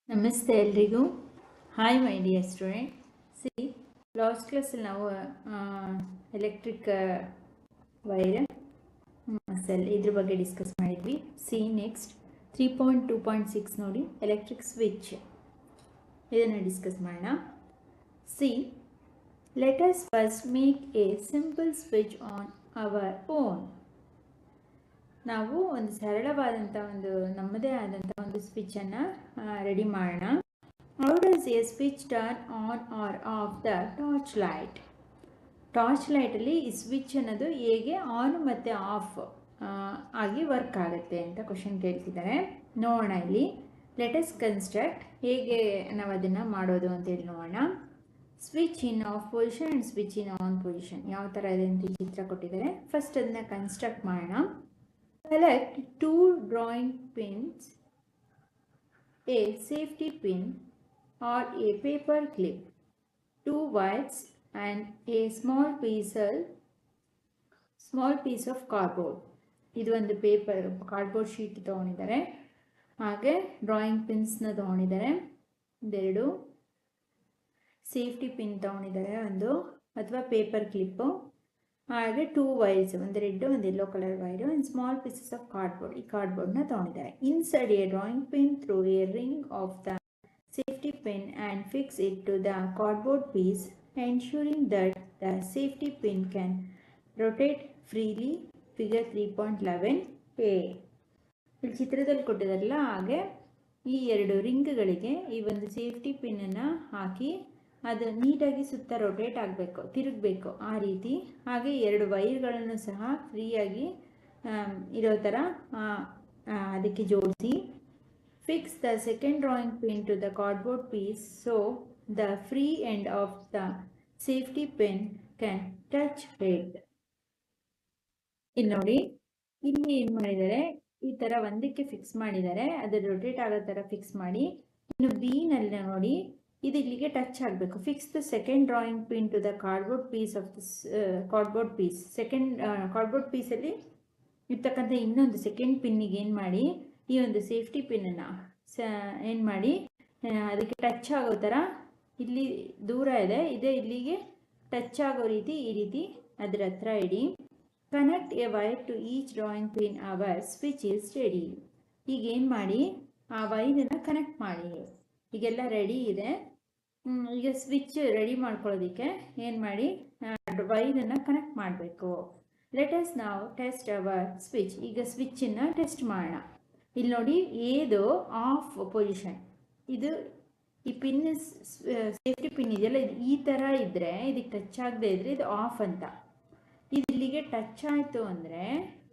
ನಮಸ್ತೆ ಎಲ್ರಿಗೂ. Hi my dear student. Last ಕ್ಲಾಸಲ್ಲಿ ನಾವು ಎಲೆಕ್ಟ್ರಿಕ್ ವೈರ್ ಸೆಲ್ ಇದ್ರ ಬಗ್ಗೆ ಡಿಸ್ಕಸ್ ಮಾಡಿದ್ವಿ. ನೆಕ್ಸ್ಟ್ 3.2.6 ನೋಡಿ, ಎಲೆಕ್ಟ್ರಿಕ್ ಸ್ವಿಚ್, ಇದನ್ನು ಡಿಸ್ಕಸ್ ಮಾಡೋಣ. Let us first make a simple switch on our own. ನಾವು ಒಂದು ಸರಳವಾದಂಥ ನಮ್ಮದೇ ಆದಂಥ ಒಂದು ಸ್ವಿಚ್ಚನ್ನು ರೆಡಿ ಮಾಡೋಣ. How does a switch turn on or off the torch light? Torch ಲೈಟಲ್ಲಿ ಈ ಸ್ವಿಚ್ ಅನ್ನೋದು ಹೇಗೆ ಆನ್ ಮತ್ತು ಆಫ್ ಆಗಿ ವರ್ಕ್ ಆಗುತ್ತೆ ಅಂತ ಕ್ವಶನ್ ಕೇಳ್ತಿದ್ದಾರೆ. ನೋಡೋಣ ಇಲ್ಲಿ. ಲೆಟ್ ಅಸ್ ಕನ್ಸ್ಟ್ರಕ್ಟ್, ಹೇಗೆ ನಾವು ಅದನ್ನು ಮಾಡೋದು ಅಂತೇಳಿ ನೋಡೋಣ. Switch in of position and switch in on position ಯಾವ ಥರ ಇದೆ ಅಂತ ಚಿತ್ರ ಕೊಟ್ಟಿದ್ದಾರೆ. ಫಸ್ಟ್ ಅದನ್ನ ಕನ್ಸ್ಟ್ರಕ್ಟ್ ಮಾಡೋಣ. Select two drawing pins, a safety pin or a paper clip, two wires and a small piece of cardboard. ಇದು ಒಂದು ಪೇಪರ್ ಕಾರ್ಡ್ಬೋರ್ಡ್ ಶೀಟ್ ತಗೊಂಡಿದ್ದಾರೆ. ಹಾಗೆ ಡ್ರಾಯಿಂಗ್ ಪಿನ್ಸ್ನ ತಗೊಂಡಿದ್ದಾರೆ, ಇದೆರಡು. ಸೇಫ್ಟಿ ಪಿನ್ ತಗೊಂಡಿದ್ದಾರೆ ಒಂದು, ಅಥವಾ ಪೇಪರ್ ಕ್ಲಿಪ್ಪು. ಹಾಗೆ 2 ವೈರ್ಸ್, ಒಂದು ರೆಡ್ ಒಂದು yellow colour wire, and small pieces of cardboard. ಈ ಕಾರ್ಡ್ಬೋರ್ಡ್ನ ತೊಗೊಂಡಿದ್ದಾರೆ. Inside a drawing pin through a ring of the safety pin and fix it to the cardboard piece, ensuring that the safety pin can rotate freely. Figure 3.11a. ಇಲ್ಲಿ ಚಿತ್ರದಲ್ಲಿ ಕೊಟ್ಟಿದ್ದಾರಲ್ಲ, ಹಾಗೆ ಈ ಎರಡು ರಿಂಗ್ಗಳಿಗೆ ಈ ಒಂದು ಸೇಫ್ಟಿ ಪಿನ್ನನ್ನು ಹಾಕಿ ಅದು ನೀಟಾಗಿ ಸುತ್ತ ರೊಟೇಟ್ ಆಗಬೇಕು, ತಿರುಗಬೇಕು ಆ ರೀತಿ. ಹಾಗೆ ಎರಡು ವೈರ್ಗಳನ್ನು ಸಹ ಫ್ರೀಯಾಗಿ ಇರೋ ಥರ ಅದಕ್ಕೆ ಜೋಡಿಸಿ. Fix the second drawing pin to the cardboard piece so the free end of the safety pin can touch head. ಇಲ್ಲಿ ನೋಡಿ, ಇಲ್ಲಿ ಏನು ಮಾಡಿದ್ದಾರೆ, ಈ ಥರ ಒಂದಕ್ಕೆ ಫಿಕ್ಸ್ ಮಾಡಿದ್ದಾರೆ, ಅದು ರೊಟೇಟ್ ಆಗೋ ಥರ ಫಿಕ್ಸ್ ಮಾಡಿ. ಇನ್ನು ಬಿನಲ್ಲಿ ನೋಡಿ, ಇದು ಇಲ್ಲಿಗೆ ಟಚ್ ಆಗಬೇಕು. Fix the second drawing pin to the cardboard piece of this cardboard piece. Second cardboard ಪೀಸಲ್ಲಿ ಇರ್ತಕ್ಕಂಥ ಇನ್ನೊಂದು ಸೆಕೆಂಡ್ ಪಿನ್ನಿಗೆ ಏನು ಮಾಡಿ, ಈ ಒಂದು ಸೇಫ್ಟಿ ಪಿನ್ನನ್ನು ಏನು ಮಾಡಿ ಅದಕ್ಕೆ ಟಚ್ ಆಗೋ ಥರ, ಇಲ್ಲಿ ದೂರ ಇದೆ, ಇಲ್ಲಿಗೆ ಟಚ್ ಆಗೋ ರೀತಿ ಈ ರೀತಿ ಅದರ ಹತ್ರ ಇಡಿ. Connect a wire to each drawing pin our switch is ready. ಈಗ ಏನು ಮಾಡಿ, ಆ ವೈರನ್ನು ಕನೆಕ್ಟ್ ಮಾಡಿ. ಈಗೆಲ್ಲ ರೆಡಿ ಇದೆ. ಈಗ ಸ್ವಿಚ್ ರೆಡಿ ಮಾಡ್ಕೊಳ್ಳೋದಕ್ಕೆ ಏನು ಮಾಡಿ, ವೈರನ್ನು ಕನೆಕ್ಟ್ ಮಾಡಬೇಕು. ಲೆಟ್ ಅಸ್ ನಾವು ಟೆಸ್ಟ್ ಅವರ್ ಸ್ವಿಚ್. ಈಗ ಸ್ವಿಚ್ಚನ್ನು ಟೆಸ್ಟ್ ಮಾಡೋಣ. ಇಲ್ಲಿ ನೋಡಿ, ಏದು ಆಫ್ ಪೊಸಿಷನ್, ಇದು ಈ ಪಿನ್ ಸೇಫ್ಟಿ ಪಿನ್ ಇದೆಯಲ್ಲ, ಇದು ಈ ಥರ ಇದ್ದರೆ, ಇದಕ್ಕೆ ಟಚ್ ಆಗದೆ ಇದ್ದರೆ ಇದು ಆಫ್ ಅಂತ. ಇದು ಇಲ್ಲಿಗೆ ಟಚ್ ಆಯಿತು ಅಂದರೆ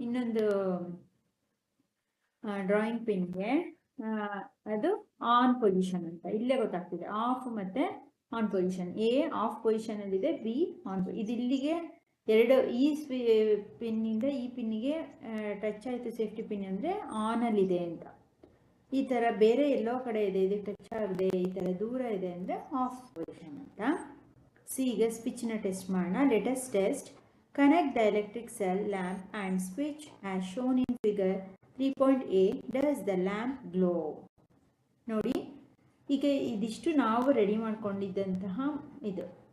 ಇನ್ನೊಂದು ಡ್ರಾಯಿಂಗ್ ಪಿನ್ಗೆ ಅದು ಆನ್ ಪೊಸಿಷನ್ ಅಂತ ಇಲ್ಲೇ ಗೊತ್ತಾಗ್ತಿದೆ. ಆಫ್ ಮತ್ತು ಆನ್ ಪೊಸಿಷನ್. ಎ ಆಫ್ ಪೊಸಿಷನಲ್ಲಿದೆ, ಬಿ ಆನ್. ಇದು ಇಲ್ಲಿಗೆ ಎರಡು, ಈ ಪಿನ್ನಿಂದ ಈ ಪಿನ್ನಿಗೆ ಟಚ್ ಆಯಿತು ಸೇಫ್ಟಿ ಪಿನ್ ಅಂದರೆ ಆನಲ್ಲಿದೆ ಅಂತ. ಈ ಥರ ಬೇರೆ ಎಲ್ಲೋ ಕಡೆ ಇದೆ, ಇದಕ್ಕೆ ಟಚ್ ಆಗದೆ ಈ ಥರ ದೂರ ಇದೆ ಅಂದರೆ ಆಫ್ ಪೊಸಿಷನ್ ಅಂತ. ಈಗ ಸ್ವಿಚ್ನ ಟೆಸ್ಟ್ ಮಾಡೋಣ. Let us test. Connect the electric cell, lamp and switch as shown in figure 3.a. Does the lamp glow? ನೋಡಿ, ಈಗ ಇದಿಷ್ಟು ನಾವು ರೆಡಿ ಮಾಡ್ಕೊಂಡಿದ್ದಂತಹ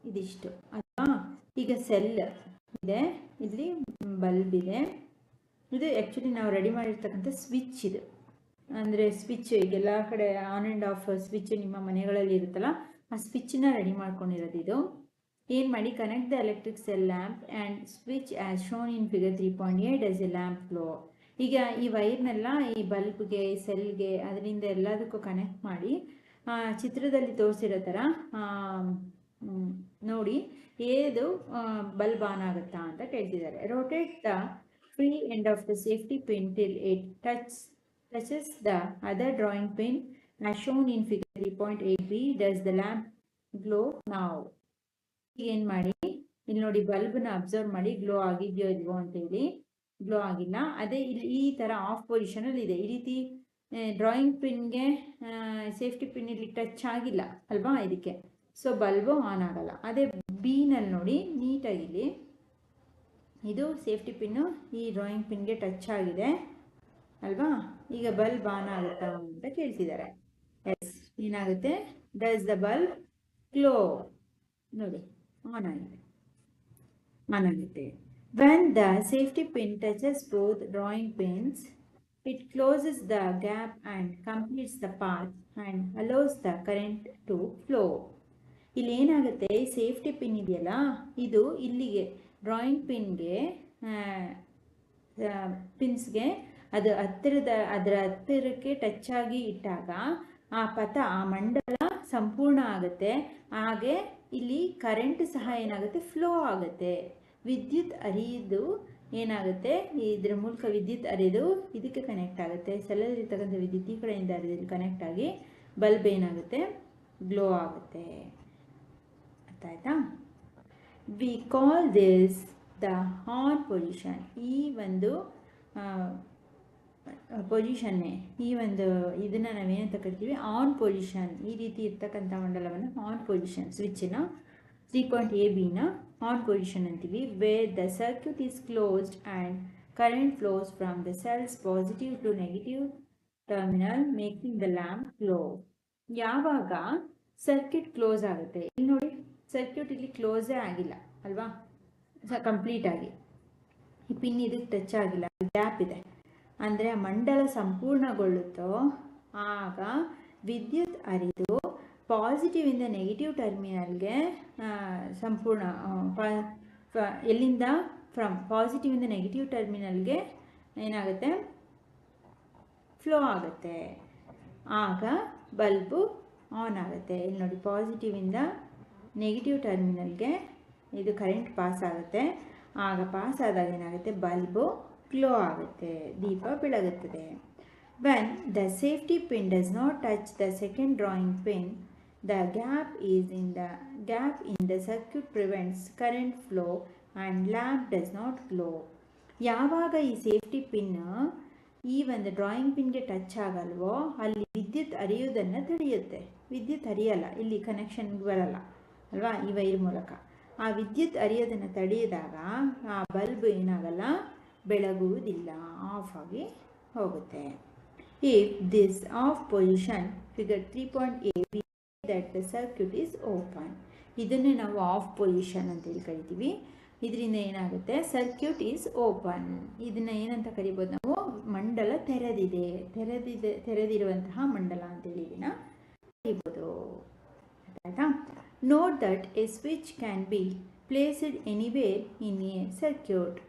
ಇದಿಷ್ಟು ಅಲ್ವಾ. ಈಗ ಸೆಲ್ ಇದೆ, ಇಲ್ಲಿ ಬಲ್ಬ್ ಇದೆ. ಇದು ಆ್ಯಕ್ಚುಲಿ ನಾವು ರೆಡಿ ಮಾಡಿರ್ತಕ್ಕಂಥ ಸ್ವಿಚ್. ಇದು ಅಂದರೆ ಸ್ವಿಚ್, ಈಗೆಲ್ಲ ಕಡೆ ಆನ್ ಆ್ಯಂಡ್ ಆಫ್ ಸ್ವಿಚ್ ನಿಮ್ಮ ಮನೆಗಳಲ್ಲಿ ಇರುತ್ತಲ್ಲ, ಆ ಸ್ವಿಚ್ಚನ್ನ ರೆಡಿ ಮಾಡ್ಕೊಂಡಿರೋದು ಇದು. ಏನು ಮಾಡಿ, connect the electric cell, lamp and switch as shown in figure 3.a. Does A lamp glow? ಈಗ ಈ ವೈರ್ನೆಲ್ಲ ಈ ಬಲ್ಬ್ಗೆ, ಸೆಲ್ಗೆ, ಅದರಿಂದ ಎಲ್ಲದಕ್ಕೂ ಕನೆಕ್ಟ್ ಮಾಡಿ ಚಿತ್ರದಲ್ಲಿ ತೋರಿಸಿರೋ ಥರ ನೋಡಿ, ಏದು ಬಲ್ಬ್ ಆನ್ ಆಗುತ್ತಾ ಅಂತ ಕೇಳ್ತಿದ್ದಾರೆ. Rotate the free end of the safety pin till it touches the other drawing pin as shown in figure 3.8b. Does the lamp glow ನಾವ್? ಏನು ಮಾಡಿ, ಇಲ್ಲಿ ನೋಡಿ, ಬಲ್ಬ್ನ ಅಬ್ಸರ್ವ್ ಮಾಡಿ, ಗ್ಲೋ ಆಗಿದೆಯೋ ಇಲ್ವೋ ಅಂತೇಳಿ. ಗ್ಲೋ ಆಗಿಲ್ಲ. ಅದೇ ಇಲ್ಲಿ ಈ ಥರ ಆಫ್ ಪೊಸಿಷನಲ್ಲಿ ಇದೆ. ಈ ರೀತಿ ಡ್ರಾಯಿಂಗ್ ಪಿನ್ಗೆ ಸೇಫ್ಟಿ ಪಿನ್ ಇಲ್ಲಿ ಟಚ್ ಆಗಿಲ್ಲ ಅಲ್ವಾ ಇದಕ್ಕೆ, ಸೊ ಬಲ್ಬು ಆನ್ ಆಗಲ್ಲ. ಅದೇ ಬಿನಲ್ಲಿ ನೋಡಿ, ನೀಟಾಗಿಲ್ಲಿ ಇದು ಸೇಫ್ಟಿ ಪಿನ್ನು ಈ ಡ್ರಾಯಿಂಗ್ ಪಿನ್ಗೆ ಟಚ್ ಆಗಿದೆ ಅಲ್ವಾ. ಈಗ ಬಲ್ಬ್ ಆನ್ ಆಗುತ್ತಾ ಅಂತ ಕೇಳ್ತಿದ್ದಾರೆ. ಎಸ್, ಏನಾಗುತ್ತೆ, ಡಸ್ ದ ಬಲ್ಬ್ ಗ್ಲೋ, ನೋಡಿ ಆನ್ ಆಗಿದೆ, ಆನ್ ಆಗುತ್ತೆ. When the safety pin touches both drawing pins, it closes the gap and completes the path and allows the current to flow. ಇಲ್ಲಿ ಏನಾಗುತ್ತೆ, safety pin ಇದೆಯಲ್ಲ, ಇದು ಇಲ್ಲಿಗೆ drawing ಪಿನ್ಸ್ಗೆ ಅದು ಅದರ ಹತ್ತಿರಕ್ಕೆ ಟಚ್ ಆಗಿ ಇಟ್ಟಾಗ ಆ ಪಥ, ಆ ಮಂಡಲ ಸಂಪೂರ್ಣ ಆಗುತ್ತೆ. ಹಾಗೆ ಇಲ್ಲಿ ಕರೆಂಟ್ ಸಹ ಏನಾಗುತ್ತೆ, ಫ್ಲೋ ಆಗುತ್ತೆ. ವಿದ್ಯುತ್ ಹರಿದು ಏನಾಗುತ್ತೆ, ಇದರ ಮೂಲಕ ವಿದ್ಯುತ್ ಹರಿದು ಇದಕ್ಕೆ ಕನೆಕ್ಟ್ ಆಗುತ್ತೆ. ಸೆಲ್ಲಲ್ಲಿರ್ತಕ್ಕಂಥ ವಿದ್ಯುತ್ ಈ ಕಡೆಯಿಂದ ಹರಿದು ಕನೆಕ್ಟ್ ಆಗಿ ಬಲ್ಬ್ ಏನಾಗುತ್ತೆ, ಗ್ಲೋ ಆಗುತ್ತೆ. ಅರ್ಥ ಆಯ್ತಾ? We call this the on position. ಈ ಒಂದು ಪೊಸಿಷನ್ನೇ, ಈ ಒಂದು ಇದನ್ನು ನಾವೇನಂತ ಕರಿತೀವಿ, ಆನ್ ಪೊಸಿಷನ್. ಈ ರೀತಿ ಇರ್ತಕ್ಕಂಥ ಮಂಡಲವನ್ನು ಆನ್ ಪೊಸಿಷನ್, ಸ್ವಿಚ್ನ 3.AB ಆನ್ ಪೊಸಿಷನ್ ಅಂತೀವಿ. Where the circuit is closed and current flows from the cells positive to negative terminal making the lamp glow. ಯಾವಾಗ ಸರ್ಕ್ಯೂಟ್ ಕ್ಲೋಸ್ ಆಗುತ್ತೆ, ಇಲ್ಲಿ ನೋಡಿ ಸರ್ಕ್ಯೂಟ್ ಇಲ್ಲಿ ಕ್ಲೋಸೇ ಆಗಿಲ್ಲ ಅಲ್ವಾ, ಕಂಪ್ಲೀಟ್ ಆಗಿ ಈ ಪಿನ್ ಇದಕ್ಕೆ ಟಚ್ ಆಗಿಲ್ಲ, ಗ್ಯಾಪ್ ಇದೆ ಅಂದರೆ ಆ ಮಂಡಲ ಸಂಪೂರ್ಣಗೊಳ್ಳುತ್ತೋ ಆಗ ವಿದ್ಯುತ್ ಹರಿದು ಪಾಸಿಟಿವ್ ಇಂದ ನೆಗೆಟಿವ್ ಟರ್ಮಿನಲ್ಗೆ ಸಂಪೂರ್ಣ ಎಲ್ಲಿಂದ ಫ್ರಮ್ ಪಾಸಿಟಿವ್ ಇಂದ ನೆಗೆಟಿವ್ ಟರ್ಮಿನಲ್ಗೆ ಏನಾಗುತ್ತೆ, ಫ್ಲೋ ಆಗುತ್ತೆ. ಆಗ ಬಲ್ಬು ಆನ್ ಆಗುತ್ತೆ. ಇಲ್ಲಿ ನೋಡಿ, ಪಾಸಿಟಿವ್ ಇಂದ ನೆಗೆಟಿವ್ ಟರ್ಮಿನಲ್ಗೆ ಇದು ಕರೆಂಟ್ ಪಾಸ್ ಆಗುತ್ತೆ. ಆಗ ಪಾಸ್ ಆದಾಗ ಏನಾಗುತ್ತೆ, ಬಲ್ಬು ಗ್ಲೋ ಆಗುತ್ತೆ, ದೀಪ ಬೆಳಗುತ್ತದೆ. When the safety pin does not touch the second drawing pin, the gap in the circuit prevents current flow and lamp does not glow. ಯಾವಾಗ ಈ ಸೇಫ್ಟಿ ಪಿನ್ ಈ ಒಂದು ಡ್ರಾಯಿಂಗ್ ಪಿನ್ಗೆ ಟಚ್ ಆಗಲ್ವೋ ಅಲ್ಲಿ ವಿದ್ಯುತ್ ಹರಿಯೋದನ್ನು ತಡೆಯುತ್ತೆ. ವಿದ್ಯುತ್ ಹರಿಯಲ್ಲ, ಇಲ್ಲಿ ಕನೆಕ್ಷನ್ಗೆ ಬರಲ್ಲ ಅಲ್ವಾ, ಈ ವೈರ್ ಮೂಲಕ. ಆ ವಿದ್ಯುತ್ ಹರಿಯೋದನ್ನು ತಡೆಯಿದಾಗ ಆ ಬಲ್ಬ್ ಏನಾಗಲ್ಲ, ಬೆಳಗುವುದಿಲ್ಲ, ಆಫ್ ಆಗಿ ಹೋಗುತ್ತೆ. If this of position figure 3.AB that the circuit is open. ಇದನ್ನೇ ನಾವು ಆಫ್ ಪೊಸಿಷನ್ ಅಂತೇಳಿ ಕರಿತೀವಿ. ಇದರಿಂದ ಏನಾಗುತ್ತೆ, ಸರ್ಕ್ಯೂಟ್ ಈಸ್ ಓಪನ್. ಇದನ್ನ ಏನಂತ ಕರಿಬೋದು ನಾವು, ಮಂಡಲ ತೆರೆದಿರುವಂತಹ ಮಂಡಲ ಅಂತೇಳಿ ಇದನ್ನ ಕರಿಬೋದು. ಆಯ್ತಾ? Note that a switch can be placed anywhere in a circuit.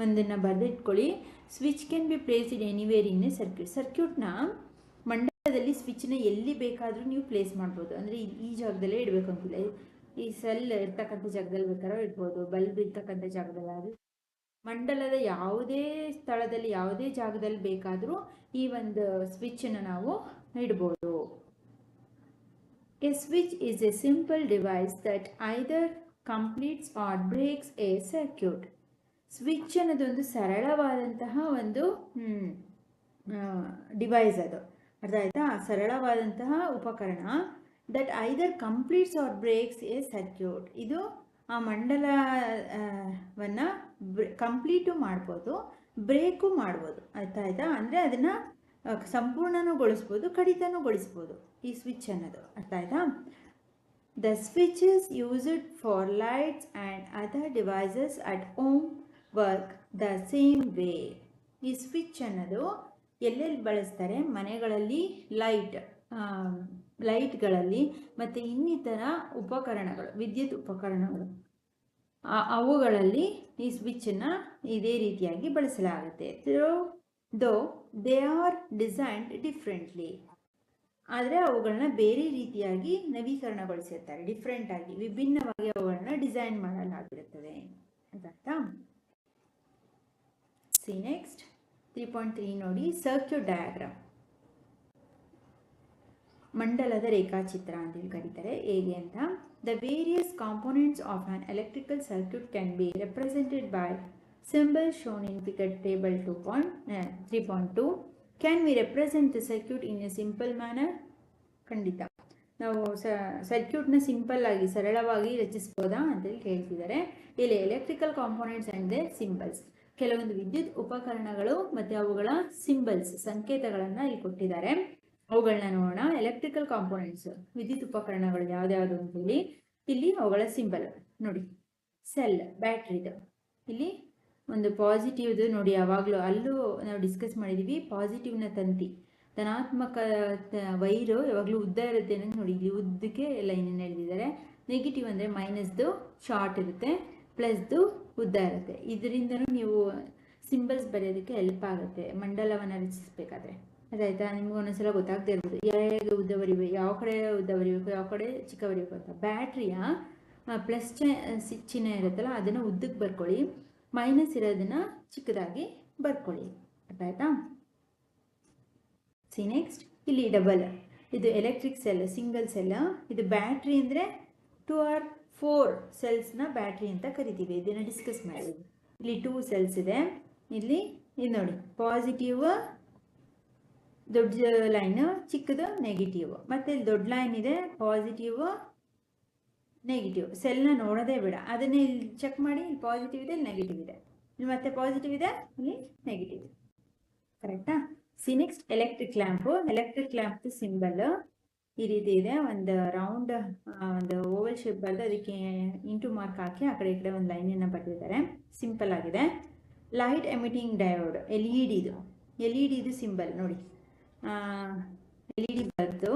ಒಂದನ್ನು ಬರೆದಿಟ್ಕೊಳ್ಳಿ, switch can be placed anywhere in a circuit. ಸರ್ಕ್ಯೂಟ್ನ ಮಂಡಲದಲ್ಲಿ ಸ್ವಿಚ್ನ ಎಲ್ಲಿ ಬೇಕಾದರೂ ನೀವು ಪ್ಲೇಸ್ ಮಾಡ್ಬೋದು. ಅಂದರೆ ಈ ಜಾಗದಲ್ಲೇ ಇಡಬೇಕು ಅಂತಿಲ್ಲ, ಈ ಸೆಲ್ ಇರ್ತಕ್ಕಂಥ ಜಾಗದಲ್ಲಿ ಬೇಕಾದ್ರೂ ಇಡ್ಬೋದು, ಬಲ್ಬ್ ಇರ್ತಕ್ಕಂಥ ಜಾಗದಲ್ಲಿ, ಮಂಡಲದ ಯಾವುದೇ ಸ್ಥಳದಲ್ಲಿ ಯಾವುದೇ ಜಾಗದಲ್ಲಿ ಬೇಕಾದರೂ ಈ ಒಂದು ಸ್ವಿಚ್ಚನ್ನು ನಾವು ಇಡ್ಬೋದು. A switch is a simple device that either completes or breaks a circuit. Switch ಅನ್ನೋದೊಂದು ಸರಳವಾದಂತಹ ಒಂದು ಡಿವೈಸ್, ಅದು ಅರ್ಥ ಆಯ್ತಾ, ಸರಳವಾದಂತಹ ಉಪಕರಣ. That either completes or breaks a circuit. ಇದು ಆ ಮಂಡಲವನ್ನು ಕಂಪ್ಲೀಟು ಮಾಡ್ಬೋದು, ಬ್ರೇಕು ಮಾಡ್ಬೋದು. ಆಯ್ತಾ? ಅಂದರೆ ಅದನ್ನು ಸಂಪೂರ್ಣನೂಗೊಳಿಸ್ಬೋದು, ಕಡಿತನೂಗೊಳಿಸ್ಬೋದು ಈ ಸ್ವಿಚ್ ಅನ್ನೋದು. ಅರ್ಥ ಆಯ್ತಾ? The switch is used for lights and other devices at home work the same way. ಈ ಸ್ವಿಚ್ ಅನ್ನೋದು ಎಲ್ಲೆಲ್ಲಿ ಬಳಸ್ತಾರೆ, ಮನೆಗಳಲ್ಲಿ ಲೈಟ್ಗಳಲ್ಲಿ ಮತ್ತು ಇನ್ನಿತರ ಉಪಕರಣಗಳು, ವಿದ್ಯುತ್ ಉಪಕರಣಗಳು, ಅವುಗಳಲ್ಲಿ ಈ ಸ್ವಿಚ್ಚನ್ನು ಇದೇ ರೀತಿಯಾಗಿ ಬಳಸಲಾಗುತ್ತೆ. Though they are designed differently. ಆದರೆ ಅವುಗಳನ್ನ ಬೇರೆ ರೀತಿಯಾಗಿ ನವೀಕರಣಗೊಳಿಸಿರ್ತಾರೆ, ಡಿಫ್ರೆಂಟಾಗಿ, ವಿಭಿನ್ನವಾಗಿ ಅವುಗಳನ್ನ ಡಿಸೈನ್ ಮಾಡಲಾಗಿರುತ್ತದೆ. ಆಯ್ತಾ? ಸಿ ನೆಕ್ಸ್ಟ್ 3.3 ನೋಡಿ, ಸರ್ಕ್ಯೂಟ್ ಡಯಾಗ್ರಾಮ್. ಮಂಡಲದ ರೇಖಾಚಿತ್ರ ಅಂತೇಳಿ ಕರೀತಾರೆ. ಹೇಗೆ ಅಂತ, the various components of on electrical circuit can be represented by symbol shown in figure table 3.2. Can we represent the circuit in a simple manner? ಖಂಡಿತ. ನಾವು ಸರ್ಕ್ಯೂಟ್ನ ಸಿಂಪಲ್ ಆಗಿ, ಸರಳವಾಗಿ ರಚಿಸ್ಬೋದಾ ಅಂತೇಳಿ ಹೇಳ್ತಿದ್ದಾರೆ. ಇಲ್ಲಿ electrical components and they symbols. ಕೆಲವೊಂದು ವಿದ್ಯುತ್ ಉಪಕರಣಗಳು ಮತ್ತು ಅವುಗಳ ಸಿಂಬಲ್ಸ್ ಸಂಕೇತಗಳನ್ನು ಇಲ್ಲಿ ಕೊಟ್ಟಿದ್ದಾರೆ. ಅವುಗಳನ್ನ ನೋಡೋಣ. ಎಲೆಕ್ಟ್ರಿಕಲ್ ಕಾಂಪೋನೆಂಟ್ಸ್, ವಿದ್ಯುತ್ ಉಪಕರಣಗಳು ಯಾವ್ದ್ಯಾವುದು ಅಂತ ಹೇಳಿ ಇಲ್ಲಿ ಅವುಗಳ ಸಿಂಬಲ್ ನೋಡಿ. ಸೆಲ್, ಬ್ಯಾಟ್ರಿದು. ಇಲ್ಲಿ ಒಂದು ಪಾಸಿಟಿವ್ದು ನೋಡಿ, ಯಾವಾಗಲೂ ಅಲ್ಲೂ ನಾವು ಡಿಸ್ಕಸ್ ಮಾಡಿದ್ದೀವಿ. ಪಾಸಿಟಿವ್ನ ತಂತಿ, ಧನಾತ್ಮಕ ವೈರು ಯಾವಾಗಲೂ ಉದ್ದ ಇರುತ್ತೆ ಅನ್ನೋದು ನೋಡಿ. ಇಲ್ಲಿ ಉದ್ದಕ್ಕೆ ಲೈನನ್ನು ಎಳೆದಿದ್ದಾರೆ. ನೆಗೆಟಿವ್ ಅಂದರೆ ಮೈನಸ್ದು ಶಾರ್ಟ್ ಇರುತ್ತೆ, ಪ್ಲಸ್ದು ಉದ್ದ ಇರುತ್ತೆ. ಇದರಿಂದನೂ ನೀವು ಸಿಂಬಲ್ಸ್ ಬರೆಯೋದಕ್ಕೆ ಹೆಲ್ಪ್ ಆಗುತ್ತೆ ಮಂಡಲವನ್ನು ರಚಿಸಬೇಕಾದ್ರೆ. ಅದಾಯ್ತಾ? ನಿಮ್ಗೆ ಒಂದೊಂದ್ಸಲ ಗೊತ್ತಾಗದೇ ಇರ್ಬೋದು ಹೇಗೆ ಉದ್ದ ಬರಿಬೇಕು, ಯಾವ ಕಡೆ ಉದ್ದ ಬರಿಬೇಕು, ಯಾವ ಕಡೆ ಚಿಕ್ಕ ಬರಿಬೇಕು ಅಂತ. ಬ್ಯಾಟ್ರಿಯ ಪ್ಲಸ್ ಚಿಹ್ನೆ ಇರುತ್ತಲ್ಲ ಅದನ್ನು ಉದ್ದಕ್ಕೆ ಬರ್ಕೊಳ್ಳಿ, ಮೈನಸ್ ಇರೋದನ್ನ ಚಿಕ್ಕದಾಗಿ ಬರ್ಕೊಳ್ಳಿ. ಅದಾಯ್ತಾ? ಸಿ ನೆಕ್ಸ್ಟ್, ಇಲ್ಲಿ ಡಬಲ್, ಇದು ಎಲೆಕ್ಟ್ರಿಕ್ ಸೆಲ್, ಸಿಂಗಲ್ ಸೆಲ್. ಇದು ಬ್ಯಾಟ್ರಿ ಅಂದರೆ 2 or 4 ಸೆಲ್ಸ್ನ ಬ್ಯಾಟ್ರಿ ಅಂತ ಕರಿತೀವಿ. ಇದನ್ನು ಡಿಸ್ಕಸ್ ಮಾಡಿದ್ವಿ. ಇಲ್ಲಿ 2 ಸೆಲ್ಸ್ ಇದೆ. ಇಲ್ಲಿ ಇದು ನೋಡಿ, ಪಾಸಿಟಿವ್ ದೊಡ್ಡ ಲೈನ್, ಚಿಕ್ಕದು ನೆಗೆಟಿವ್. ಮತ್ತು ಇಲ್ಲಿ ದೊಡ್ಡ ಲೈನ್ ಇದೆ, ಪಾಸಿಟಿವ್ ನೆಗೆಟಿವ್. ಸೆಲ್ನ ನೋಡೋದೇ ಬೇಡ, ಅದನ್ನೇ ಇಲ್ಲಿ ಚೆಕ್ ಮಾಡಿ. ಇಲ್ಲಿ ಪಾಸಿಟಿವ್ ಇದೆ, ಇಲ್ಲಿ ನೆಗೆಟಿವ್ ಇದೆ, ಇಲ್ಲಿ ಮತ್ತೆ ಪಾಸಿಟಿವ್ ಇದೆ, ಇಲ್ಲಿ ನೆಗೆಟಿವ್ ಇದೆ. ಕರೆಕ್ಟಾ? C next, electric lamp. Electric lamp symbol ಈ ರೀತಿ ಇದೆ. ಒಂದು ರೌಂಡ್, ಒಂದು ಓವಲ್ ಶೇಪ್ ಬರೆದು ಅದಕ್ಕೆ ಇಂಟು ಮಾರ್ಕ್ ಹಾಕಿ ಆ ಕಡೆ ಈ ಕಡೆ ಒಂದು ಲೈನನ್ನು ಬರೆದಿದ್ದಾರೆ. ಸಿಂಪಲ್ ಆಗಿದೆ. Light emitting diode, L E ಡಿದು ಸಿಂಬಲ್ ನೋಡಿ. ಎಲ್ ಇ ಡಿ ಬರೆದು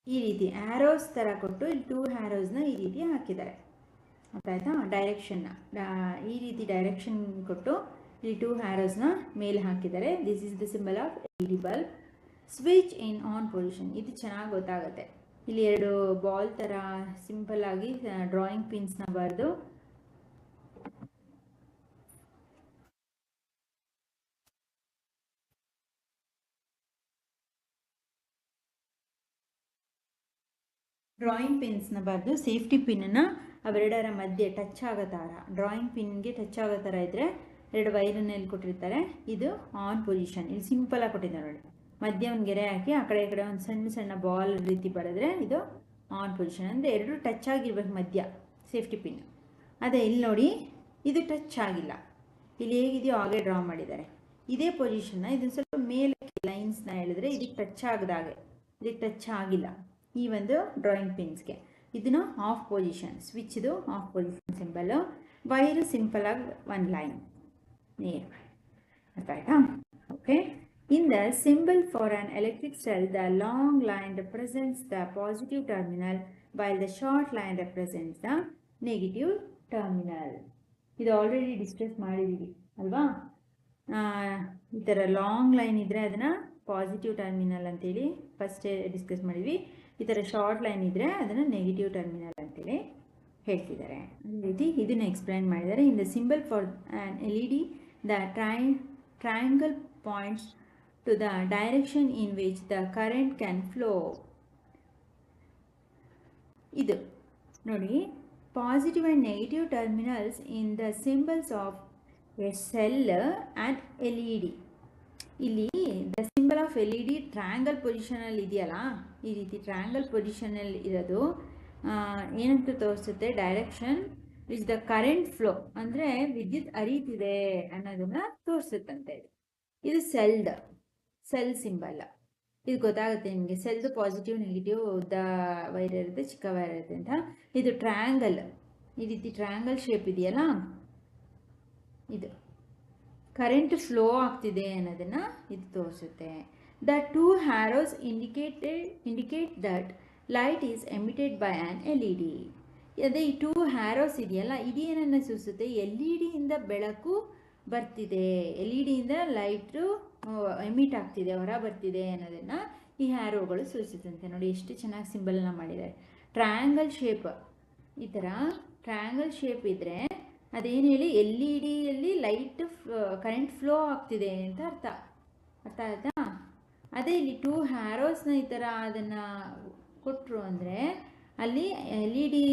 ಈ ರೀತಿ ಆ್ಯರೋಸ್ ಥರ ಕೊಟ್ಟು ಇಲ್ಲಿ 2 ಆ್ಯರೋಸ್ನ ಈ ರೀತಿ ಹಾಕಿದ್ದಾರೆ. ಗೊತ್ತಾಯ್ತಾ? ಡೈರೆಕ್ಷನ್ನ ಈ ರೀತಿ ಡೈರೆಕ್ಷನ್ ಕೊಟ್ಟು ಇಲ್ಲಿ 2 ಆ್ಯರೋಸ್ನ ಮೇಲೆ ಹಾಕಿದ್ದಾರೆ. This is the symbol of L E D bulb. Switch in on position, ಇದು ಚೆನ್ನಾಗಿ ಗೊತ್ತಾಗುತ್ತೆ. ಇಲ್ಲಿ 2 ಬಾಲ್ ಥರ ಸಿಂಪಲ್ ಆಗಿ ಡ್ರಾಯಿಂಗ್ ಪಿನ್ಸ್ನ ಬರೆದು ಸೇಫ್ಟಿ ಪಿನ್ನನ್ನು ಅವೆರಡರ ಮಧ್ಯೆ ಟಚ್ ಆಗೋ ಥರ, ಡ್ರಾಯಿಂಗ್ ಪಿನ್ಗೆ ಟಚ್ ಆಗೋ ಥರ ಇದ್ದರೆ 2 ವೈರನ್ನ ಇಲ್ಲಿ ಕೊಟ್ಟಿರ್ತಾರೆ. ಇದು ಆನ್ ಪೊಸಿಷನ್. ಇಲ್ಲಿ ಸಿಂಪಲಾಗಿ ಕೊಟ್ಟಿದ್ದಾರೆ ನೋಡಿ. ಮಧ್ಯ ಒಂದು ಗೆರೆ ಹಾಕಿ ಆ ಕಡೆ ಈ ಕಡೆ ಒಂದು ಸಣ್ಣ ಸಣ್ಣ ಬಾಲ್ ರೀತಿ ಬರೆದ್ರೆ ಇದು ಆನ್ ಪೊಸಿಷನ್. ಅಂದರೆ 2 ಟಚ್ ಆಗಿರ್ಬೇಕು ಮಧ್ಯ ಸೇಫ್ಟಿ ಪಿನ್. ಅದೇ ಇಲ್ಲಿ ನೋಡಿ, ಇದು ಟಚ್ ಆಗಿಲ್ಲ. ಇಲ್ಲಿ ಹೇಗಿದೆಯೋ ಹಾಗೆ ಡ್ರಾ ಮಾಡಿದ್ದಾರೆ. ಇದೇ ಪೊಸಿಷನ್ನ ಇದನ್ನು ಸ್ವಲ್ಪ ಮೇಲೆ ಲೈನ್ಸ್ನ ಹೇಳಿದ್ರೆ ಇದಕ್ಕೆ ಟಚ್ ಆಗದಾಗೆ, ಇದಕ್ಕೆ ಟಚ್ ಆಗಿಲ್ಲ ಈ ಒಂದು ಡ್ರಾಯಿಂಗ್ ಪಿನ್ಸ್ಗೆ. ಇದನ್ನು ಆಫ್ ಪೊಸಿಷನ್, ಸ್ವಿಚ್ದು off position symbol. Wire simple ಆಗಿ ಒಂದು ಲೈನ್ ನೇರ. ಅರ್ಥ ಆಯ್ತಾ? Okay. In the symbol for an electric cell, the long line represents the positive terminal while the short line represents the negative terminal. ಇದು already discuss ಮಾಡಿದ್ದೀವಿ ಅಲ್ವಾ? ಈ ಥರ ಲಾಂಗ್ ಲೈನ್ ಇದ್ದರೆ ಅದನ್ನು ಪಾಸಿಟಿವ್ ಟರ್ಮಿನಲ್ ಅಂತೇಳಿ ಫಸ್ಟೇ ಡಿಸ್ಕಸ್ ಮಾಡಿದ್ವಿ. ಈ ಥರ ಶಾರ್ಟ್ ಲೈನ್ ಇದ್ದರೆ ಅದನ್ನು ನೆಗೆಟಿವ್ ಟರ್ಮಿನಲ್ ಅಂತೇಳಿ ಹೇಳ್ತಿದ್ದಾರೆ. ಅದೇ ರೀತಿ ಇದನ್ನು ಎಕ್ಸ್ಪ್ಲೈನ್ ಮಾಡಿದ್ದಾರೆ. In the symbol for an L E D, the triangle points to the direction in which the current can flow. ಇದು ನೋಡಿ, positive and negative terminals in the symbols of a cell and L E D. ಇಲ್ಲಿ the symbol of L E D triangle ಪೊಸಿಷನಲ್ಲಿ ಇದೆಯಲ್ಲ, ಈ ರೀತಿ triangle ಪೊಸಿಷನಲ್ಲಿ ಇರೋದು ಏನಂತ ತೋರಿಸುತ್ತೆ? Direction which the current flow, ಅಂದರೆ ವಿದ್ಯುತ್ ಹರಿತಿದೆ ಅನ್ನೋದನ್ನ ತೋರಿಸುತ್ತಂತೆ. ಇದು ಸೆಲ್ ಸಿಂಬಲ್. ಇದು ಗೊತ್ತಾಗುತ್ತೆ ನಿಮಗೆ. ಸೆಲ್ದು ಪಾಸಿಟಿವ್ ನೆಗೆಟಿವ್, ಉದ್ದ ವೈರ್ ಇರುತ್ತೆ, ಚಿಕ್ಕ ವೈರ್ ಇರುತ್ತೆ ಅಂತ. ಇದು ಟ್ರಯಾಂಗಲ್, ಈ ರೀತಿ ಟ್ರಯಾಂಗಲ್ ಶೇಪ್ ಇದೆಯಲ್ಲ, ಇದು ಕರೆಂಟ್ ಫ್ಲೋ ಆಗ್ತಿದೆ ಅನ್ನೋದನ್ನು ಇದು ತೋರಿಸುತ್ತೆ. The 2 arrows indicate that light is emitted by an L E D. ಅದೇ ಈ 2 ಆ್ಯರೋಸ್ ಇದೆಯಲ್ಲ, ಇದೇನನ್ನು ಸೂಚಿಸುತ್ತೆ? ಎಲ್ ಇ ಡಿಯಿಂದ ಬೆಳಕು ಬರ್ತಿದೆ, ಎಲ್ ಇ ಡಿಯಿಂದ ಲೈಟು ಎಮಿಟ್ ಆಗ್ತಿದೆ, ಹೊರ ಬರ್ತಿದೆ ಅನ್ನೋದನ್ನು ಈ ಆ್ಯರೋಗಳು ಸೂಚಿಸುತ್ತಂತೆ. ನೋಡಿ ಎಷ್ಟು ಚೆನ್ನಾಗಿ ಸಿಂಬಲ್ನ ಮಾಡಿದ್ದಾರೆ. ಟ್ರಯಾಂಗಲ್ ಶೇಪ್, ಈ ಥರ ಟ್ರಯಾಂಗಲ್ ಶೇಪ್ ಇದ್ದರೆ ಅದೇನು ಹೇಳಿ? ಎಲ್ ಇ ಡಿಯಲ್ಲಿ ಲೈಟ್ ಕರೆಂಟ್ ಫ್ಲೋ ಆಗ್ತಿದೆ ಅಂತ ಅರ್ಥ ಆಯ್ತಾ? ಅದೇ ಇಲ್ಲಿ 2 ಆ್ಯರೋಸ್ನ ಈ ಥರ ಅದನ್ನು ಕೊಟ್ಟರು ಅಂದರೆ ಅಲ್ಲಿ L E D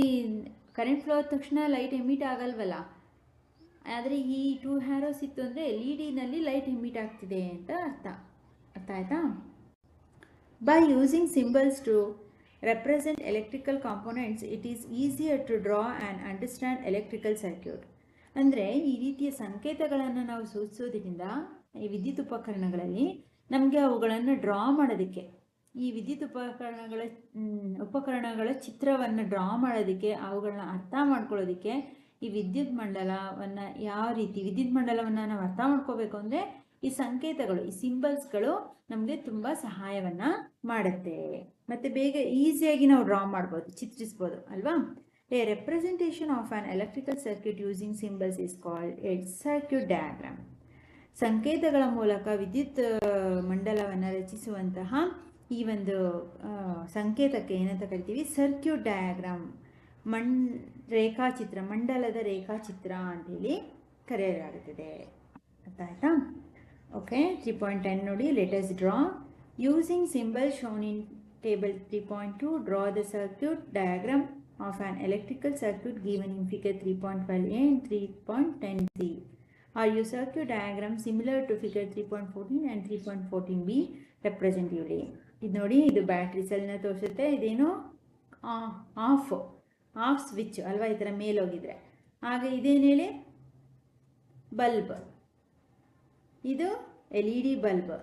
current flow ಆದ ತಕ್ಷಣ ಲೈಟ್ ಎಮಿಟ್ ಆಗಲ್ವಲ್ಲ. ಆದರೆ ಈ 2 ಆ್ಯರೋಸ್ ಇತ್ತು ಅಂದರೆ ಎಲ್ ಇ ಡಿನಲ್ಲಿ ಲೈಟ್ ಎಮಿಟ್ ಆಗ್ತಿದೆ ಅಂತ ಅರ್ಥ ಆಯ್ತಾ? By using symbols to represent electrical components, it is easier to draw and understand electrical circuit. ಅಂದರೆ ಈ ರೀತಿಯ ಸಂಕೇತಗಳನ್ನು ನಾವು ಸೂಚಿಸೋದ್ರಿಂದ ಈ ವಿದ್ಯುತ್ ಉಪಕರಣಗಳಲ್ಲಿ ನಮಗೆ ಅವುಗಳನ್ನು ಡ್ರಾ ಮಾಡೋದಕ್ಕೆ, ಈ ವಿದ್ಯುತ್ ಉಪಕರಣಗಳ ಚಿತ್ರವನ್ನು ಡ್ರಾ ಮಾಡೋದಕ್ಕೆ, ಅವುಗಳನ್ನ ಅರ್ಥ ಮಾಡ್ಕೊಳ್ಳೋದಕ್ಕೆ ಈ ವಿದ್ಯುತ್ ಮಂಡಲವನ್ನು ಯಾವ ರೀತಿ ವಿದ್ಯುತ್ ಮಂಡಲವನ್ನು ನಾವು ಅರ್ಥ ಮಾಡ್ಕೋಬೇಕು ಅಂದರೆ ಈ ಸಂಕೇತಗಳು, ಈ ಸಿಂಬಲ್ಸ್ಗಳು ನಮಗೆ ತುಂಬ ಸಹಾಯವನ್ನು ಮಾಡುತ್ತೆ. ಮತ್ತು ಬೇಗ ಈಸಿಯಾಗಿ ನಾವು ಡ್ರಾ ಮಾಡ್ಬೋದು, ಚಿತ್ರಿಸ್ಬೋದು ಅಲ್ವಾ. A representation of on electrical circuit using symbols is called A circuit diagram. ಸಂಕೇತಗಳ ಮೂಲಕ ವಿದ್ಯುತ್ ಮಂಡಲವನ್ನು ರಚಿಸುವಂತಹ ಈ ಒಂದು ಸಂಕೇತಕ್ಕೆ ಏನಂತ ಕರಿತೀವಿ? ಸರ್ಕ್ಯೂಟ್ ಡಯಾಗ್ರಾಮ್, ರೇಖಾಚಿತ್ರ, ಮಂಡಲದ ರೇಖಾಚಿತ್ರ ಅಂತೇಳಿ ಕರೆಯಲಾಗುತ್ತದೆ. ಅರ್ಥ ಆಯ್ತಾ? ಓಕೆ, 3.10 ನೋಡಿ. Let us draw using symbol shown in table 3.2. Draw the circuit diagram of on electrical circuit given in figure 3.12a and 3.10c. Are your circuit diagram similar to figure 3.14 and 3.14b representatively? ಇದು ನೋಡಿ, ಇದು battery ಸೆಲ್ನ ತೋರಿಸುತ್ತೆ. ಇದೇನು off switch ಅಲ್ವಾ, ಈ ಥರ ಮೇಲೋಗಿದ್ರೆ. ಹಾಗೆ ಇದೇನು ಹೇಳಿ? ಬಲ್ಬ್. ಇದು LED ಬಲ್ಬ್,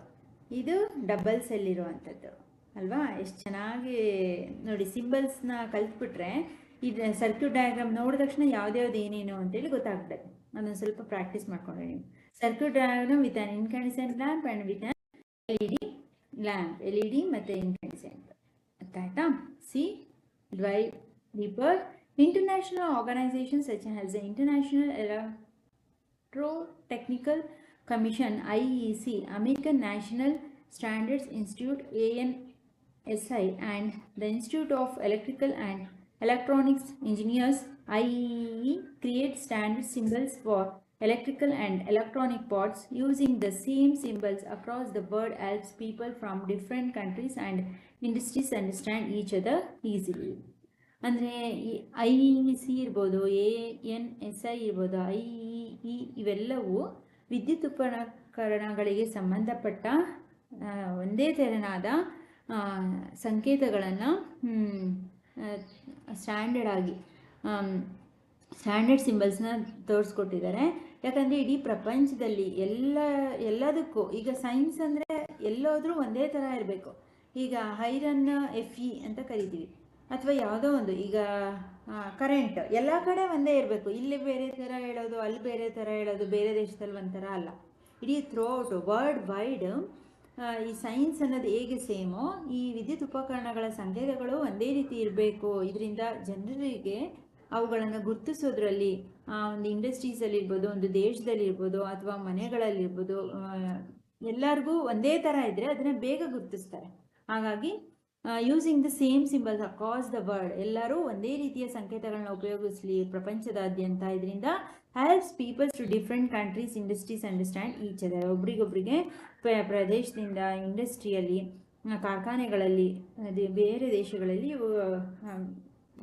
ಇದು ಡಬಲ್ ಸೆಲ್ ಇರುವಂಥದ್ದು ಅಲ್ವಾ. ಎಷ್ಟು ಚೆನ್ನಾಗಿ ನೋಡಿ, ಸಿಂಬಲ್ಸ್ನ ಕಲ್ತ್ಬಿಟ್ರೆ ಇದು ಸರ್ಕ್ಯೂಟ್ ಡಯಾಗ್ರಾಮ್ ನೋಡಿದ ತಕ್ಷಣ ಯಾವ್ದ್ಯಾವ್ದು ಏನೇನು ಅಂತೇಳಿ ಗೊತ್ತಾಗ್ತದೆ. ಅದನ್ನು ಸ್ವಲ್ಪ ಪ್ರಾಕ್ಟೀಸ್ ಮಾಡ್ಕೊಂಡ್ರೆ ನೀವು. Circuit diagram with an incandescent lamp and with an LED lamp, LED ಮತ್ತು ಇನ್ಕ್ಯಾಂಡಿಸೆಂಟ್. ಅರ್ಥ ಆಯ್ತಾ? See drive deeper. International organisation such as the international electrotechnical Commission IEC, American National Standards Institute ANSI, and the Institute of Electrical and Electronics Engineers IEE create standard symbols for electrical and electronic parts. Using the same symbols across the world helps people from different countries and industries understand each other easily. ಅಂದರೆ IEC ಇರ್ಬೋದು, ANSI ಇರ್ಬೋದು, IEE ಇವೆಲ್ಲವೂ ವಿದ್ಯುತ್ ಉಪಕರಣಗಳಿಗೆ ಸಂಬಂಧಪಟ್ಟ ಒಂದೇ ತೆರನಾದ ಸಂಕೇತಗಳನ್ನು ಸ್ಟ್ಯಾಂಡರ್ಡ್ ಸಿಂಬಲ್ಸ್ನ ತೋರಿಸ್ಕೊಟ್ಟಿದ್ದಾರೆ. ಯಾಕಂದರೆ ಇಡೀ ಪ್ರಪಂಚದಲ್ಲಿ ಎಲ್ಲದಕ್ಕೂ ಈಗ ಸೈನ್ಸ್ ಅಂದರೆ ಎಲ್ಲೋದ್ರೂ ಒಂದೇ ಥರ ಇರಬೇಕು. ಈಗ ಐರನ್ FE ಅಂತ ಕರಿತೀವಿ, ಅಥವಾ ಯಾವುದೋ ಒಂದು, ಈಗ ಕರೆಂಟ್ ಎಲ್ಲ ಕಡೆ ಒಂದೇ ಇರಬೇಕು. ಇಲ್ಲಿ ಬೇರೆ ಥರ ಹೇಳೋದು, ಅಲ್ಲಿ ಬೇರೆ ಥರ ಹೇಳೋದು, ಬೇರೆ ದೇಶದಲ್ಲಿ ಒಂಥರ ಅಲ್ಲ. ಇಡೀ ಥ್ರೂಔಟ್ ವರ್ಲ್ಡ್ ವೈಡ್ ಈ ಸೈನ್ಸ್ ಅನ್ನೋದು ಹೇಗೆ ಸೇಮೋ, ಈ ವಿದ್ಯುತ್ ಉಪಕರಣಗಳ ಸಂಕೇತಗಳು ಒಂದೇ ರೀತಿ ಇರಬೇಕು. ಇದರಿಂದ ಜನರಿಗೆ ಅವುಗಳನ್ನು ಗುರುತಿಸೋದ್ರಲ್ಲಿ, ಒಂದು ಇಂಡಸ್ಟ್ರೀಸಲ್ಲಿರ್ಬೋದು, ಒಂದು ದೇಶದಲ್ಲಿರ್ಬೋದು, ಅಥವಾ ಮನೆಗಳಲ್ಲಿರ್ಬೋದು, ಎಲ್ಲರಿಗೂ ಒಂದೇ ಥರ ಇದ್ದರೆ ಅದನ್ನು ಬೇಗ ಗುರುತಿಸ್ತಾರೆ. ಹಾಗಾಗಿ using the same symbols across the world, ಎಲ್ಲರೂ ಒಂದೇ ರೀತಿಯ ಸಂಕೇತಗಳನ್ನ ಉಪಯೋಗಿಸಲಿ ಪ್ರಪಂಚದಾದ್ಯಂತ. ಇದರಿಂದ helps peoples to different countries industries understand each other. ಒಬ್ರಿಗೊಬ್ರಿಗೆ ಪ್ರದೇಶದಿಂದ, ಇಂಡಸ್ಟ್ರಿಯಲ್ಲಿ, ಕಾರ್ಖಾನೆಗಳಲ್ಲಿ, ಬೇರೆ ದೇಶಗಳಲ್ಲಿ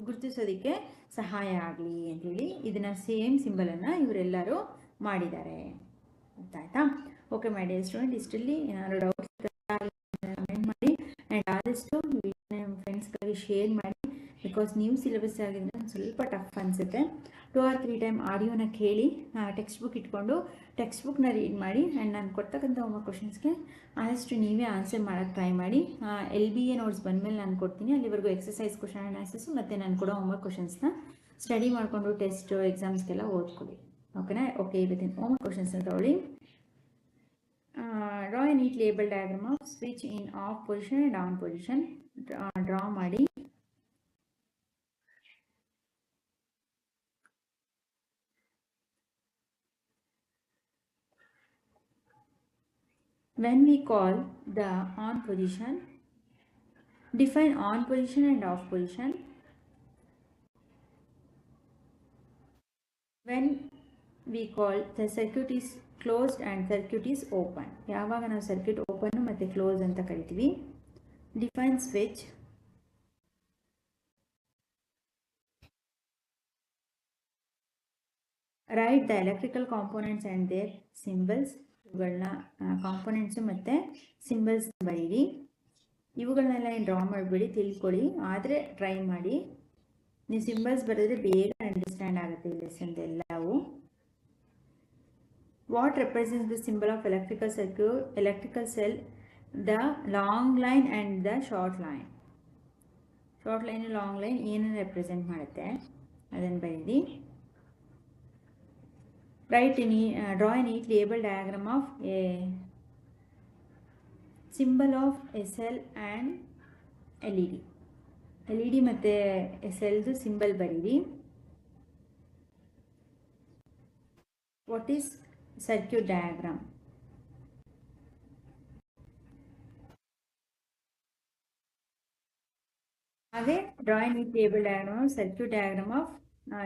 ಗುರುತಿಸೋದಕ್ಕೆ ಸಹಾಯ ಆಗಲಿ ಅಂಥೇಳಿ ಇದನ್ನು ಸೇಮ್ ಸಿಂಬಲನ್ನು ಇವರೆಲ್ಲರೂ ಮಾಡಿದ್ದಾರೆ. ಗೊತ್ತಾಯ್ತಾ? ಓಕೆ ಮೈ ಡಿಯರ್ ಸ್ಟೂಡೆಂಟ್, ಇಷ್ಟರಲ್ಲಿ ಏನಾದರೂ ಡೌಟ್ಸ್ ಕಮೆಂಟ್ ಮಾಡಿ. ಆ್ಯಂಡ್ ಆದಷ್ಟು ನಿಮ್ಮ ಫ್ರೆಂಡ್ಸ್ಗಳಿಗೆ ಶೇರ್ ಮಾಡಿ. ಬಿಕಾಸ್ ನ್ಯೂ ಸಿಲೆಬಸ್ ಆಗಿದ್ರೆ ಸ್ವಲ್ಪ ಟಫ್ ಅನಿಸುತ್ತೆ. 2 or 3 ಟೈಮ್ ಆಡಿಯೋನ ಕೇಳಿ, ಟೆಕ್ಸ್ಟ್ ಬುಕ್ ಇಟ್ಕೊಂಡು ಟೆಕ್ಸ್ಟ್ ಬುಕ್ನ ರೀಡ್ ಮಾಡಿ. ಆ್ಯಂಡ್ ನಾನು ಕೊಡ್ತಕ್ಕಂಥ ಹೋಮ್ವರ್ಕ್ ಕ್ವಶನ್ಸ್ಗೆ ಆದಷ್ಟು ನೀವೇ ಆನ್ಸರ್ ಮಾಡೋಕ್ಕೆ ಟ್ರೈ ಮಾಡಿ. LBA ನೋಟ್ಸ್ ಬಂದಮೇಲೆ ನಾನು ಕೊಡ್ತೀನಿ. ಅಲ್ಲಿವರೆಗೂ ಎಕ್ಸಸೈಸ್ ಕ್ವಶನ್ ಆ್ಯಂಡ್ ಆನ್ಸರ್ಸು ಮತ್ತು ನಾನು ಕೊಡೋ ಹೋಮ್ವರ್ಕ್ ಕ್ವಶನ್ಸ್ನ ಸ್ಟಡಿ ಮಾಡಿಕೊಂಡು ಟೆಸ್ಟ್ ಎಕ್ಸಾಮ್ಸ್ಗೆಲ್ಲ ಓದ್ಕೊಳ್ಳಿ. ಓಕೆನಾ? ಓಕೆ, ಇವತ್ತಿನ ಹೋಮ್ವರ್ಕ್ ಕ್ವಶನ್ಸ್ನ ತಗೊಳ್ಳಿ. Draw a neat label diagram of switch in off position and on position. Draw ಮಾಡಿ. When we call the on position, define on position and off position. When we call the circuit is closed and circuit is open, ಯಾವಾಗ ನಾವು circuit open ಮತ್ತು close ಅಂತ ಕರಿತೀವಿ. Define switch. Write the electrical components and their symbols. ಇವುಗಳನ್ನ components ಮತ್ತು symbols ಬರೀರಿ. ಇವುಗಳನ್ನೆಲ್ಲ ಏನು ಡ್ರಾ ಮಾಡಬೇಡಿ, ತಿಳ್ಕೊಳ್ಳಿ. ಆದರೆ ಟ್ರೈ ಮಾಡಿ. ನೀವು ಸಿಂಬಲ್ಸ್ ಬರೆದ್ರೆ ಬೇಗ ಅಂಡರ್ಸ್ಟ್ಯಾಂಡ್ ಆಗುತ್ತೆ ಈ ಲೆಸನ್ದು ಎಲ್ಲವೂ. What represents the symbol of electrical circuit, electrical cell? The long line and the short line. Short line, long line ಏನು ರೆಪ್ರೆಸೆಂಟ್ ಮಾಡುತ್ತೆ ಅದನ್ನು ಬರೀರಿ. Draw a neat label diagram of a symbol of SL and LED. LED ಮತ್ತು SLದು symbol ಬರೀರಿ. What is circuit diagram? ಹಾಗೆ draw a neat table diagram of circuit diagram of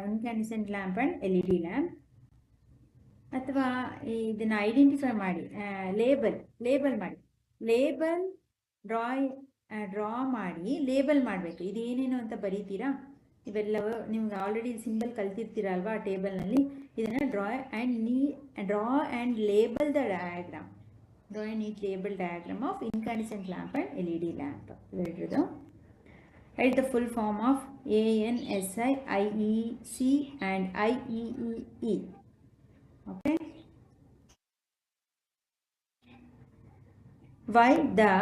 incandescent lamp and LED lamp. ಅಥವಾ ಇದನ್ನು identify ಮಾಡಿ, label ಮಾಡಿ. Draw ಮಾಡಿ label ಮಾಡಬೇಕು. ಇದೇನೇನು ಅಂತ ಬರೀತೀರಾ? ಇವೆಲ್ಲವೂ ನಿಮ್ಗೆ ಆಲ್ರೆಡಿ ಸಿಂಬಲ್ ಕಲ್ತಿರ್ತೀರಲ್ವಾ ಆ ಟೇಬಲ್ನಲ್ಲಿ. ಇದನ್ನು draw and label the diagram. Draw a neat label diagram of incandescent lamp and LED lamp. ಹೇಳಿರೋದು. Write the full form of ANSI, IEC and IEEE. Okay. Why the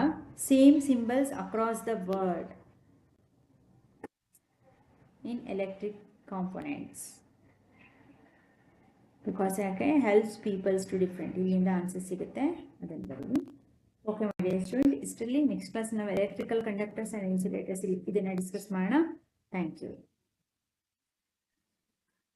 same symbols across the world in electric components? Because it helps people to different. ಇಲ್ಲಿಂದ answer ಸಿಗುತ್ತೆ, ಅದನ್ನು ಬರೀ. Okay ಮಾಡಿ student. ಇಷ್ಟರಲ್ಲಿ next class ನಾವು electrical conductors and insulators ಇದನ್ನು discuss ಮಾಡೋಣ. Thank you.